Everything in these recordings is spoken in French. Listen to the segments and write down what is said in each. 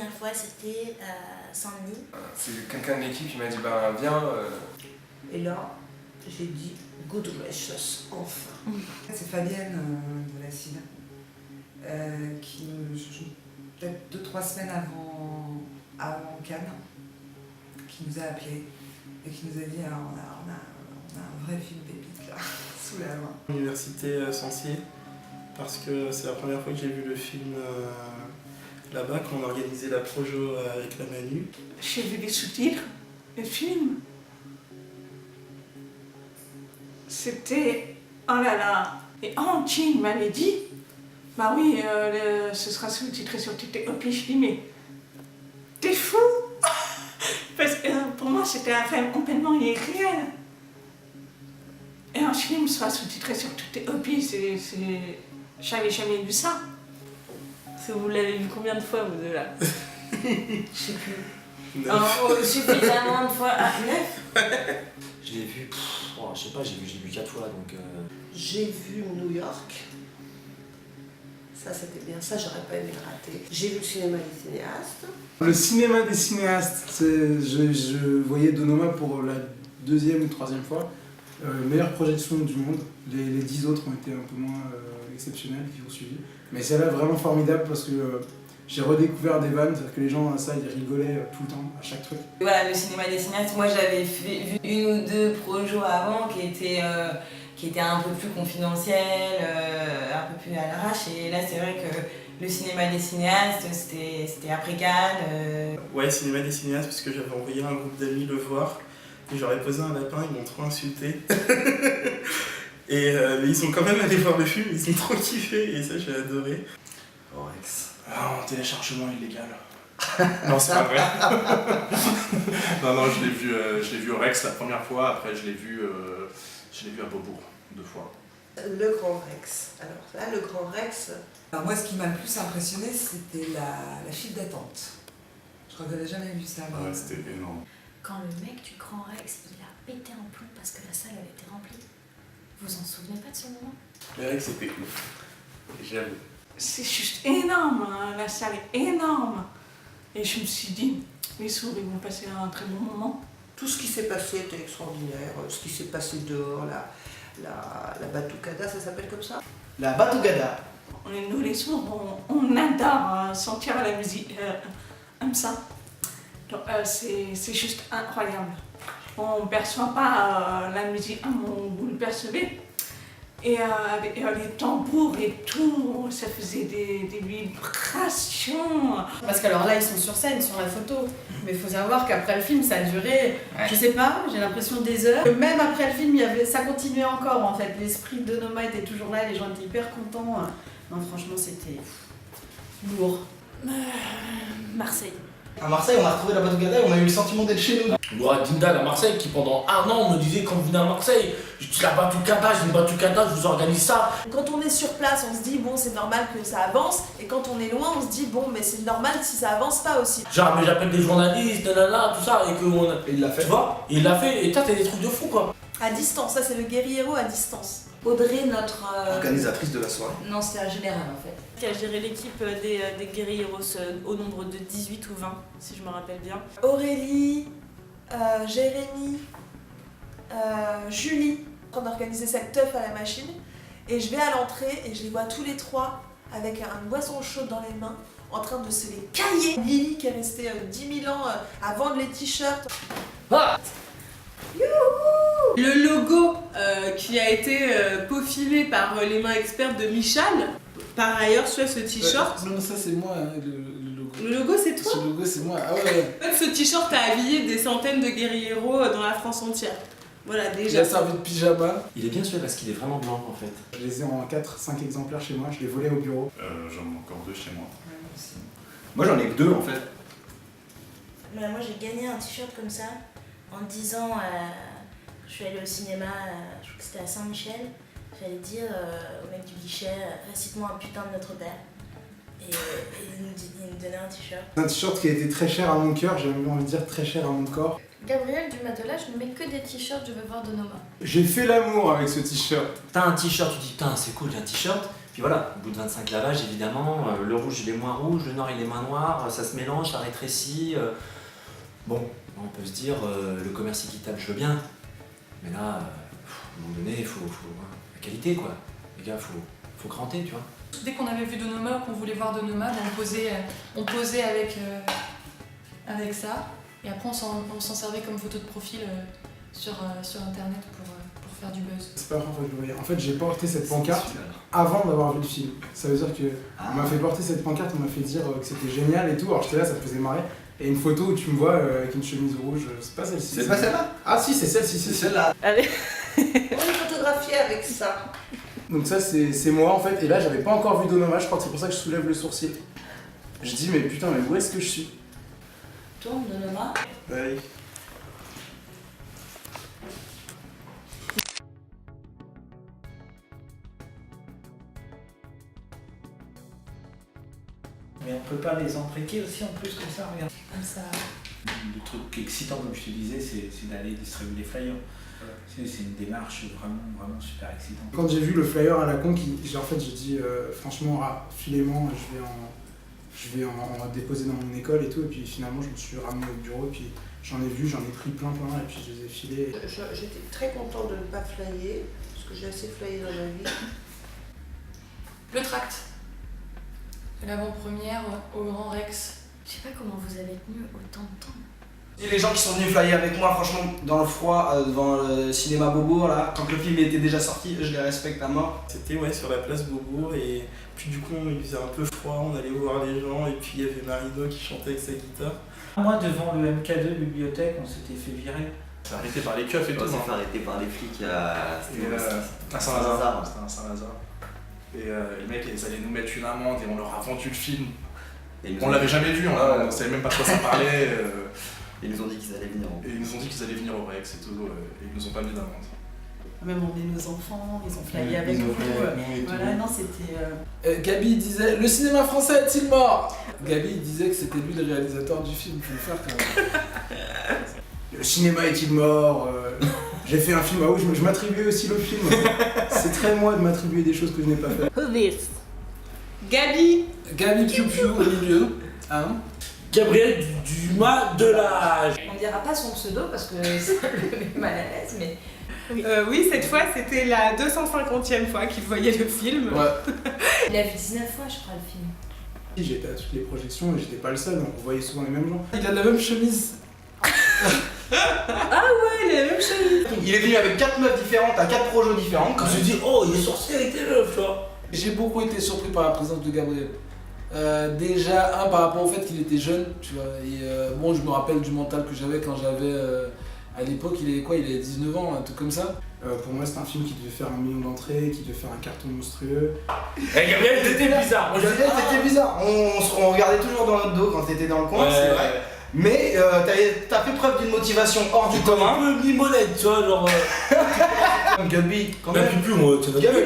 première fois, c'était à Saint-Denis. C'est quelqu'un de l'équipe qui m'a dit bah viens. Et là, j'ai dit good gracious, enfin. C'est Fabienne de la CID qui, peut-être 2-3 semaines avant Cannes, qui nous a appelés et qui nous a dit alors, on a un vrai film pépite là, sous la main. Université Censier, parce que c'est la première fois que j'ai vu le film là-bas, quand on organisait la projo avec la Manu. J'ai vu les sous-titres, le film. C'était... Oh là là. Et Antine m'avait dit, bah oui, ce sera sous-titré sur TikTok. Et puis je dis, mais t'es fou. Parce que pour moi, c'était un rêve complètement irréel. Et un film soit sous-titré sur TikTok. Et puis c'est... J'avais jamais vu ça. Vous l'avez vu combien de fois, vous deux, là? Je sais plus. 9. Suffisamment de fois. Ah, 9. Je l'ai vu, je sais pas, j'ai vu 4 fois donc. J'ai vu New York. Ça c'était bien, ça j'aurais pas aimé le rater. J'ai vu le cinéma des cinéastes. Le cinéma des cinéastes, je voyais Donoma pour la 2e ou 3e fois. Meilleure projection du monde. Les 10 autres ont été un peu moins exceptionnels qui ont suivi. Mais celle-là vraiment formidable parce que j'ai redécouvert des vannes, c'est-à-dire que les gens à ça ils rigolaient tout le temps, à chaque truc. Voilà, le cinéma des cinéastes, moi j'avais vu 1 ou 2 projets avant qui étaient un peu plus confidentiels, un peu plus à l'arrache. Et là c'est vrai que le cinéma des cinéastes, c'était après Cannes. Ouais, cinéma des cinéastes, parce que j'avais envoyé un groupe d'amis le voir. Et j'aurais posé un lapin, ils m'ont trop insulté. Et mais ils sont quand même allés voir le film, ils ont trop kiffé et ça j'ai adoré. Orex. Ah, en téléchargement illégal. Non, c'est pas vrai. non, je l'ai vu au Rex la première fois, après je l'ai vu à Beaubourg 2 fois. Le Grand Rex. Alors là, le Grand Rex, alors moi ce qui m'a le plus impressionné c'était la file d'attente. Je crois que j'avais jamais vu ça. Ouais, c'était énorme. Quand le mec du Grand Rex, il a pété un plomb parce que la salle avait été remplie. Vous en souvenez pas de ce moment? Le Rex c'était ouf. J'avoue. C'est juste énorme, hein. La salle est énorme. Et je me suis dit, les sourds ils vont passer un très bon moment. Tout ce qui s'est passé était extraordinaire. Ce qui s'est passé dehors, la batucada, ça s'appelle comme ça? La Batougada. Nous les sourds, on adore sentir la musique comme ça. Donc c'est juste incroyable. On ne perçoit pas la musique comme vous le percevez. Et avec les tambours et tout, ça faisait des vibrations. Parce qu'alors là, ils sont sur scène, sur la photo. Mais il faut savoir qu'après le film, ça a duré, je sais pas, j'ai l'impression des heures. Même après le film, ça continuait encore en fait. L'esprit de Donoma était toujours là, les gens étaient hyper contents. Non, franchement, c'était lourd. Marseille. À Marseille, on a retrouvé la Batougada et on a eu le sentiment d'être chez nous. Laura Dindal à Marseille qui pendant 1 an me disait quand vous venez à Marseille, je dis la Batougada, j'ai une Batougada, je vous organise ça. Quand on est sur place, on se dit bon c'est normal que ça avance, et quand on est loin, on se dit bon mais c'est normal si ça avance pas aussi. Genre mais j'appelle des journalistes, nanana, tout ça, et que on a... Et il l'a fait. Tu vois, et il l'a fait, et toi t'as des trucs de fou quoi. À distance, ça c'est le guerriero à distance. Audrey, notre... Organisatrice de la soirée. Non, c'était un général en fait. Qui a géré l'équipe des guerrieros au nombre de 18 ou 20, si je me rappelle bien. Aurélie, Jérémy, Julie, en train d'organiser cette teuf à la machine. Et je vais à l'entrée et je les vois tous les 3 avec une boisson chaude dans les mains, en train de se les cailler. Lily qui est restée 10 000 ans à vendre les t-shirts. Ah le logo qui a été peaufiné par les mains expertes de Michal, par ailleurs sur ce t-shirt. Non, ça c'est moi, hein, le logo. Le logo c'est toi? Ce logo c'est moi, ah ouais. En fait, ce t-shirt a habillé des centaines de guerrieros dans la France entière. Voilà, Il déjà. a servi de pyjama. Il est bien celui parce qu'il est vraiment blanc en fait. Je les ai en 4-5 exemplaires chez moi, je les volais au bureau. J'en ai encore 2 chez moi. Moi j'en ai que 2 en fait. Bah, moi j'ai gagné un t-shirt comme ça en disant, je suis allée au cinéma, je crois que c'était à Saint-Michel, j'allais dire au mec du guichet, récite-moi un putain de Notre-Père. Et il me donnait un t-shirt. Un t-shirt qui a été très cher à mon cœur, j'ai même envie de dire très cher à mon corps. Gabriel du Matelas, je ne mets que des t-shirts, je veux voir Donoma. J'ai fait l'amour avec ce t-shirt. T'as un t-shirt, tu dis putain c'est cool, j'ai un t-shirt. Puis voilà, au bout de 25 lavages, évidemment, le rouge il est moins rouge, le noir il est moins noir, ça se mélange, ça rétrécit. Bon, on peut se dire, le commerce équitable, je veux bien. Mais là, à un moment donné, il faut la qualité, quoi. Les gars, faut cranter, tu vois. Dès qu'on avait vu Donoma, qu'on voulait voir Donoma, on posait avec ça. Et après, on s'en servait comme photo de profil sur Internet pour faire du buzz. C'est pas la première fois que je le voyais. En fait, j'ai porté cette pancarte avant d'avoir vu le film. Ça veut dire que on m'a fait porter cette pancarte, on m'a fait dire que c'était génial et tout. Alors j'étais là, ça me faisait marrer. Et une photo où tu me vois avec une chemise rouge, c'est pas celle-ci. C'est pas celle-là? Ah si, c'est celle-ci. C'est celle-là. Allez, on est photographié avec ça. Donc ça, c'est moi en fait. Et là, j'avais pas encore vu Donoma, je crois que c'est pour ça que je soulève le sourcil. Je dis, mais putain, mais où est-ce que je suis? Tourne Donoma. Ouais. Mais on peut pas les emprunter aussi en plus comme ça, regarde. Comme ça. Le truc excitant, comme je te disais, c'est d'aller distribuer les flyers. C'est une démarche vraiment super excitante. Quand j'ai vu le flyer à la con, j'ai dit franchement, filez-moi, je vais en déposer dans mon école et tout. Et puis finalement, je me suis ramené au bureau, et puis j'en ai pris plein, et puis je les ai filés. J'étais très contente de ne pas flyer, parce que j'ai assez flyé dans ma vie. Le tract. L'avant-première au Grand Rex. Je sais pas comment vous avez tenu autant de temps. Et les gens qui sont venus flyer avec moi, franchement, dans le froid, devant le cinéma Beaubourg, là, quand le film était déjà sorti, je les respecte à mort. C'était sur la place Beaubourg et puis du coup il faisait un peu froid, on allait voir les gens et puis il y avait Marino qui chantait avec sa guitare. Moi, devant le MK2 bibliothèque, on s'était fait virer. C'est arrêté par les keufs et tout. On s'est fait arrêter par les flics à Saint-Lazare. C'était à Saint-Lazare. Et les mecs, ils allaient nous mettre une amende et on leur a vendu le film. On l'avait jamais vu, on savait même pas de quoi ça parlait. Ils nous ont dit qu'ils allaient venir. Et ils nous ont dit qu'ils allaient venir au Rex et tout, et ils nous ont pas mis d'amende. Même emmené nos enfants, ils ont flyé avec nous. Voilà, non, c'était. Gabi disait: le cinéma français est-il mort? Gabi disait que c'était lui le réalisateur du film, faut le faire quand même. Le cinéma est-il mort? J'ai fait un film, ah oui, je m'attribuais aussi le film. C'est très moi de m'attribuer des choses que je n'ai pas fait. Who this? Gabi. Gabi Piu Piu au milieu. Hein? Gabriel Dumas de l'âge. On dira pas son pseudo parce que ça le met mal à l'aise, mais... Oui, cette fois, c'était la 250e fois qu'il voyait le film. Ouais. Il a vu 19 fois, je crois, le film. J'étais à toutes les projections et j'étais pas le seul, donc on voyait souvent les mêmes gens. Il a la même chemise. Ah ouais, il a la même chemise. Il est venu avec 4 meufs différentes, à 4 projets différents. Quand je dis, oh, il est sorti avec des meufs, tu vois. J'ai beaucoup été surpris par la présence de Gabriel. Déjà, par rapport au fait qu'il était jeune, tu vois. Et bon, je me rappelle du mental que j'avais quand j'avais. À l'époque, il avait quoi? Il avait 19 ans, un truc comme ça. Pour moi, c'était un film qui devait faire 1 million d'entrées, qui devait faire un carton monstrueux. Eh, Gabriel, t'étais bizarre. Gabriel, t'étais bizarre. On regardait toujours dans notre dos quand t'étais dans le coin, c'est vrai. Mais t'as fait preuve d'une motivation hors du commun. Un peu limonette, tu vois, genre. Gabi, quand même. Piu, moi, tu Gabi,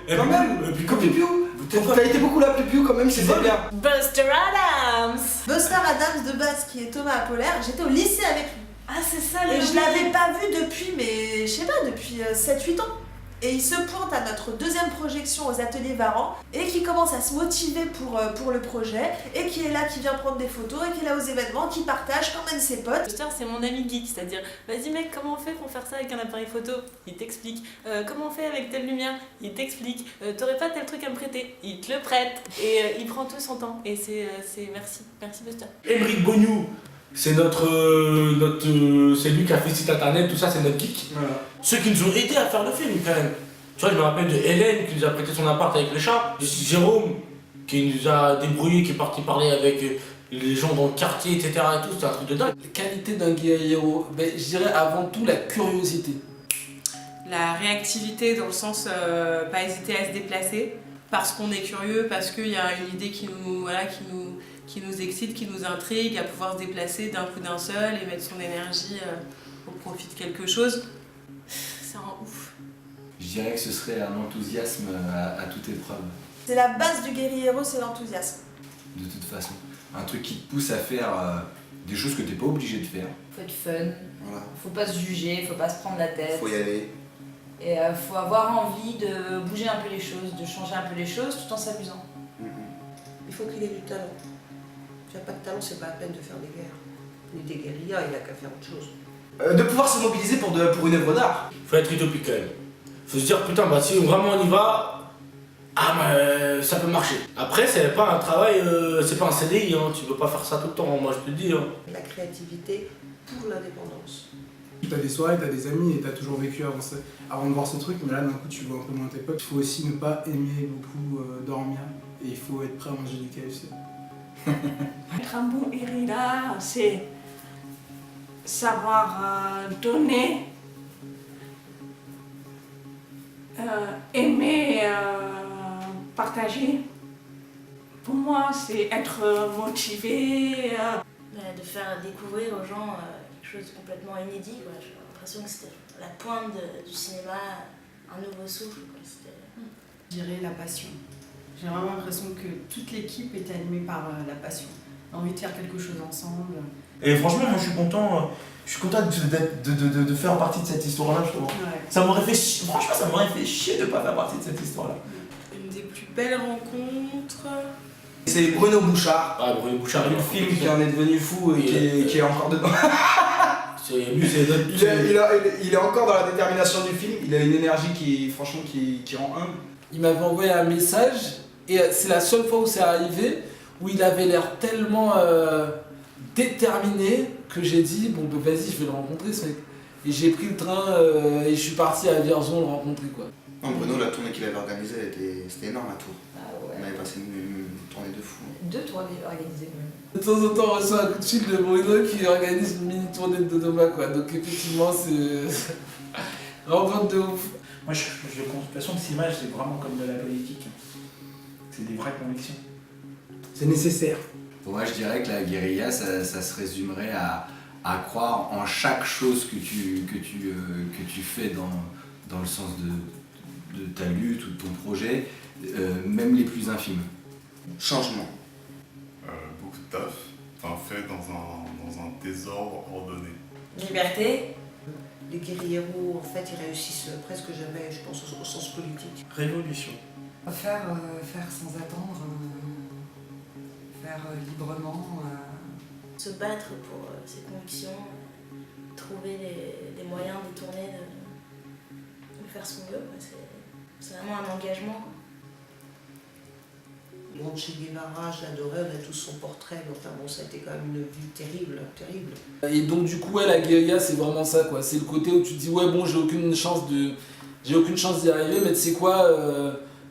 quand même. Piu. T'as été beaucoup là, Piu, quand même, c'était bien. Buster Adams. Buster Adams de base, qui est Thomas Apollère, j'étais au lycée avec lui. Ah, c'est ça, le Et je l'avais pas vu depuis, mais je sais pas, depuis 7-8 ans. Et il se pointe à notre deuxième projection aux ateliers Varan et qui commence à se motiver pour le projet et qui est là, qui vient prendre des photos et qui est là aux événements, qui partage, qui emmène ses potes. Buster, c'est mon ami geek, c'est-à-dire, vas-y mec, comment on fait pour faire ça avec un appareil photo? Il t'explique. Comment on fait avec telle lumière? Il t'explique. T'aurais pas tel truc à me prêter? Il te le prête. Et il prend tout son temps. Et c'est merci. Merci Buster. Émeric Bognou, c'est c'est lui qui a fait le site internet, tout ça, c'est notre geek. Voilà. Ceux qui nous ont aidés à faire le film quand même. Tu vois, je me rappelle de Hélène qui nous a prêté son appart avec le chat, de Jérôme qui nous a débrouillé, qui est parti parler avec les gens dans le quartier, etc. et tout, c'était un truc de dingue. La qualité d'un guerriero, je dirais avant tout la curiosité. La réactivité dans le sens pas hésiter à se déplacer parce qu'on est curieux, parce qu'il y a une idée qui nous excite, qui nous intrigue, à pouvoir se déplacer d'un coup d'un seul et mettre son énergie au profit de quelque chose. C'est un ouf. Je dirais que ce serait un enthousiasme à toute épreuve. C'est la base du guerriero, c'est l'enthousiasme. De toute façon. Un truc qui te pousse à faire des choses que t'es pas obligé de faire. Faut être fun. Voilà. Faut pas se juger, faut pas se prendre la tête. Faut y aller. Et faut avoir envie de bouger un peu les choses, de changer un peu les choses tout en s'amusant. Il faut qu'il ait du talent. S'il n'y a pas de talent, c'est pas la peine de faire des guerres. Ni des guérillas, il a qu'à faire autre chose. De pouvoir se mobiliser pour une œuvre d'art. Faut être utopique quand même. Faut se dire, putain, bah si vraiment on y va, ça peut marcher. Après, c'est pas un travail, c'est pas un CDI, hein. Tu peux pas faire ça tout le temps, moi je te le dis. Hein. La créativité pour l'indépendance. T'as des soirées, t'as des amis et t'as toujours vécu avant de voir ce truc, mais là d'un coup tu vois un peu moins tes potes. Il faut aussi ne pas aimer beaucoup dormir et il faut être prêt à manger du KFC. Être un bon guérilla, c'est savoir donner, aimer, partager. Pour moi, c'est être motivé. De faire découvrir aux gens quelque chose de complètement inédit. Quoi. J'ai l'impression que c'était la pointe du cinéma, un nouveau souffle. Quoi. Je dirais la passion. J'ai vraiment l'impression que toute l'équipe était animée par la passion. Envie de faire quelque chose ensemble. Et franchement, moi je suis content de faire partie de cette histoire-là, je trouve. Ouais. Ça m'aurait fait chier, franchement, ça m'aurait fait chier de pas faire partie de cette histoire-là. Une des plus belles rencontres. C'est Bruno Bouchard. Ah, Bruno Bouchard, le film qui en est devenu fou et qui est encore dedans. Il est encore dans la détermination du film, il a une énergie qui rend humble. Il m'avait envoyé un message et c'est la seule fois où c'est arrivé où il avait l'air tellement déterminé que j'ai dit bon bah vas-y je vais le rencontrer ce mec. Et j'ai pris le train et je suis parti à Vierzon le rencontrer quoi. Non, Bruno, la tournée qu'il avait organisée, c'était énorme à Tours. Ah ouais. On avait passé une tournée de fou. 2 tournées organisées même. De temps en temps on reçoit un coup de fil de Bruno qui organise une mini tournée de Dodoma quoi. Donc effectivement c'est rencontre de ouf. Moi je de toute façon le cinéma c'est vraiment comme de la politique. C'est des vraies convictions. C'est nécessaire. Pour moi je dirais que la guérilla ça se résumerait à croire en chaque chose que tu fais dans le sens de ta lutte ou de ton projet, même les plus infimes. Changement. Beaucoup de taf, fait dans un désordre ordonné. Liberté. Les guérilleros, en fait, ils réussissent presque jamais, je pense, au sens politique. Révolution. Faire sans attendre, faire librement. Se battre pour ses convictions, trouver des moyens détournés de faire ce qu'on veut. C'est vraiment un engagement. Quoi. Bon, Che Guevara, je l'adorais, on a tous son portrait, mais enfin bon, ça a été quand même une vie terrible, terrible. Et donc du coup ouais, la guérilla c'est vraiment ça quoi, c'est le côté où tu te dis ouais bon j'ai aucune chance d'y arriver mais tu sais quoi,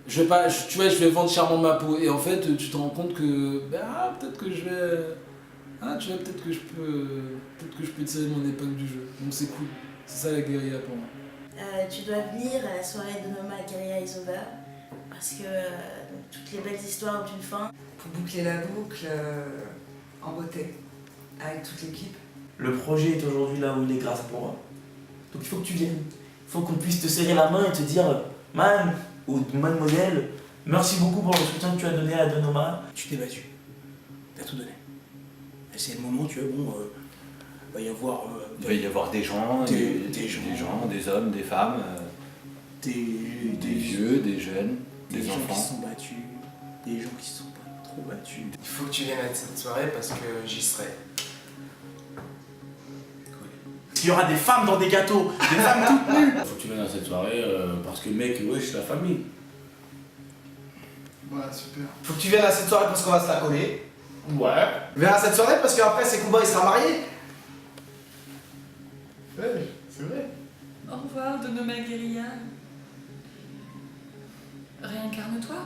je vais vendre chèrement ma peau et en fait tu te rends compte que peut-être que je vais peut-être que je peux tirer mon épingle du jeu, donc c'est cool, c'est ça la guérilla pour moi. Tu dois venir à la soirée de Noma Guérilla is Over parce que toutes les belles histoires d'une fin. Pour boucler la boucle en beauté, avec toute l'équipe. Le projet est aujourd'hui là où il est grâce à toi. Donc il faut que tu viennes. Il faut qu'on puisse te serrer la main et te dire man ou mademoiselle, merci beaucoup pour le soutien que tu as donné à Donnoma. Tu t'es battu. T'as tout donné. Et c'est le moment, tu vois, bon, va y avoir... il va y avoir des gens, des hommes, des femmes, des vieux, des jeunes, des enfants. Des gens qui se sont battus, des gens qui se sont pas trop battus. Il faut que tu viennes à cette soirée parce que j'y serai. Il y aura des femmes dans des gâteaux, des femmes toutes nues. Faut que tu viennes à cette soirée parce que mec, ouais, c'est la famille. Voilà, super. Faut que tu viennes à cette soirée parce qu'on va se la coller. Ouais. Viens à cette soirée parce qu'après c'est Kuba il sera marié. Ouais, c'est vrai. Au revoir, Donnoma Guérilla. Réincarne-toi.